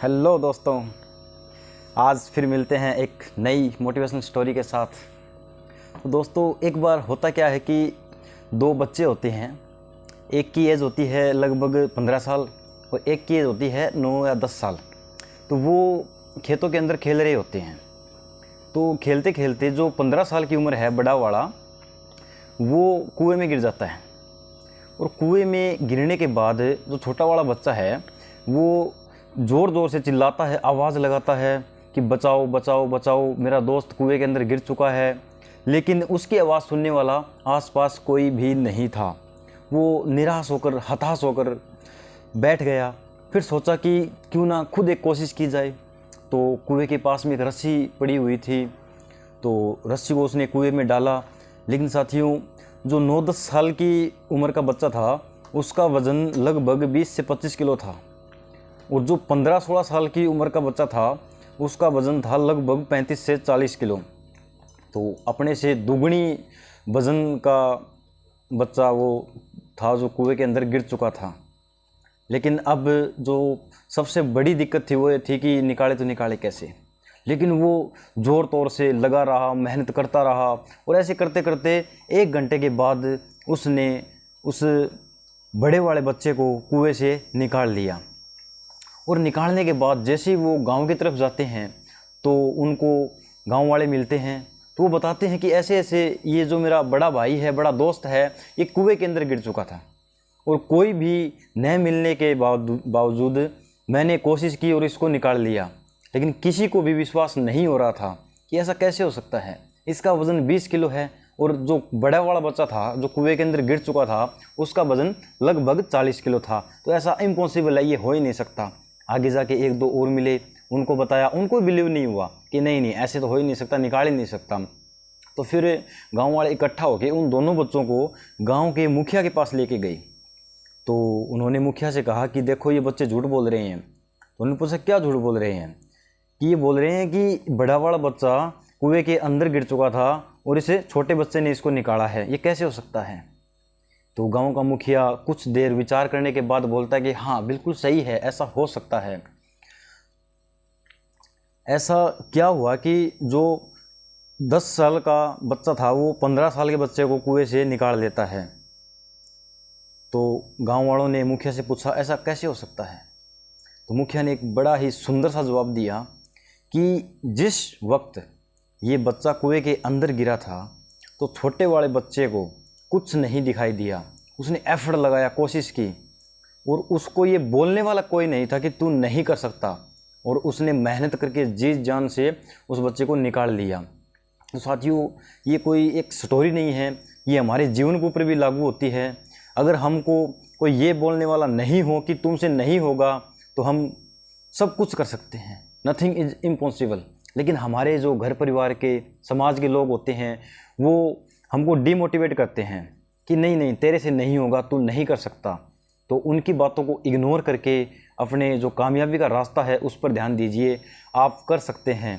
Hello दोस्तों, आज फिर मिलते हैं एक नई मोटिवेशनल स्टोरी के साथ। तो दोस्तों, एक बार होता क्या है कि दो बच्चे होते हैं। एक की एज होती है लगभग 15 साल और एक की एज होती है 9 या 10 साल। तो वो खेतों के अंदर खेल रहे होते हैं। तो खेलते खेलते जो 15 साल की उम्र है बड़ा वाला, वो कुएं में गिर जाता है। और कुएं में गिरने के बाद जो छोटा वाला बच्चा है वो ज़ोर ज़ोर से चिल्लाता है, आवाज़ लगाता है कि बचाओ बचाओ बचाओ, मेरा दोस्त कुएं के अंदर गिर चुका है। लेकिन उसकी आवाज़ सुनने वाला आसपास कोई भी नहीं था। वो निराश होकर, हताश होकर बैठ गया। फिर सोचा कि क्यों ना खुद एक कोशिश की जाए। तो कुएं के पास में एक रस्सी पड़ी हुई थी, तो रस्सी को उसने कुएं में डाला। लेकिन साथियों, जो 9-10 साल की उम्र का बच्चा था उसका वज़न लगभग 20 से 25 किलो था। और जो 15-16 साल की उम्र का बच्चा था उसका वज़न था लगभग 35 से 40 किलो। तो अपने से दुगनी वज़न का बच्चा वो था जो कुएं के अंदर गिर चुका था। लेकिन अब जो सबसे बड़ी दिक्कत थी वो ये थी कि निकाले तो निकाले कैसे। लेकिन वो ज़ोर तौर से लगा रहा, मेहनत करता रहा और ऐसे करते करते 1 घंटे के बाद उसने उस बड़े वाले बच्चे को कुएं से निकाल लिया। और निकालने के बाद जैसे ही वो गांव की तरफ जाते हैं तो उनको गांव वाले मिलते हैं। तो वो बताते हैं कि ऐसे ऐसे ये जो मेरा बड़ा भाई है, बड़ा दोस्त है, ये कुएं के अंदर गिर चुका था और कोई भी न मिलने के बावजूद मैंने कोशिश की और इसको निकाल लिया। लेकिन किसी को भी विश्वास नहीं हो रहा था कि ऐसा कैसे हो सकता है। इसका वज़न 20 किलो है और जो बड़ा वाला बच्चा था जो कुएं के अंदर गिर चुका था उसका वज़न लगभग 40 किलो था। तो ऐसा इम्पॉसिबल है, ये हो ही नहीं सकता। आगे जाके 1-2 और मिले, उनको बताया, उनको बिलीव नहीं हुआ कि नहीं ऐसे तो हो ही नहीं सकता, निकाल ही नहीं सकता। तो फिर गांव वाले इकट्ठा होकर उन दोनों बच्चों को गांव के मुखिया के पास लेके गई। तो उन्होंने मुखिया से कहा कि देखो ये बच्चे झूठ बोल रहे हैं। तो उन्होंने पूछा क्या झूठ बोल रहे हैं? कि ये बोल रहे हैं कि बड़ा वाला बच्चा कुएं के अंदर गिर चुका था और इसे छोटे बच्चे ने इसको निकाला है, ये कैसे हो सकता है? तो गांव का मुखिया कुछ देर विचार करने के बाद बोलता है कि हाँ बिल्कुल सही है, ऐसा हो सकता है। ऐसा क्या हुआ कि जो 10 साल का बच्चा था वो 15 साल के बच्चे को कुएं से निकाल लेता है। तो गांव वालों ने मुखिया से पूछा ऐसा कैसे हो सकता है? तो मुखिया ने एक बड़ा ही सुंदर सा जवाब दिया कि जिस वक्त ये बच्चा कुएं के अंदर गिरा था तो छोटे वाले बच्चे को कुछ नहीं दिखाई दिया। उसने एफर्ट लगाया, कोशिश की और उसको ये बोलने वाला कोई नहीं था कि तू नहीं कर सकता। और उसने मेहनत करके जी जान से उस बच्चे को निकाल लिया। तो साथियों, ये कोई एक स्टोरी नहीं है, ये हमारे जीवन के ऊपर भी लागू होती है। अगर हमको कोई ये बोलने वाला नहीं हो कि तुमसे नहीं होगा तो हम सब कुछ कर सकते हैं, नथिंग इज़ इम्पॉसिबल। लेकिन हमारे जो घर परिवार के, समाज के लोग होते हैं वो हमको डीमोटिवेट करते हैं कि नहीं तेरे से नहीं होगा, तू नहीं कर सकता। तो उनकी बातों को इग्नोर करके अपने जो कामयाबी का रास्ता है उस पर ध्यान दीजिए, आप कर सकते हैं।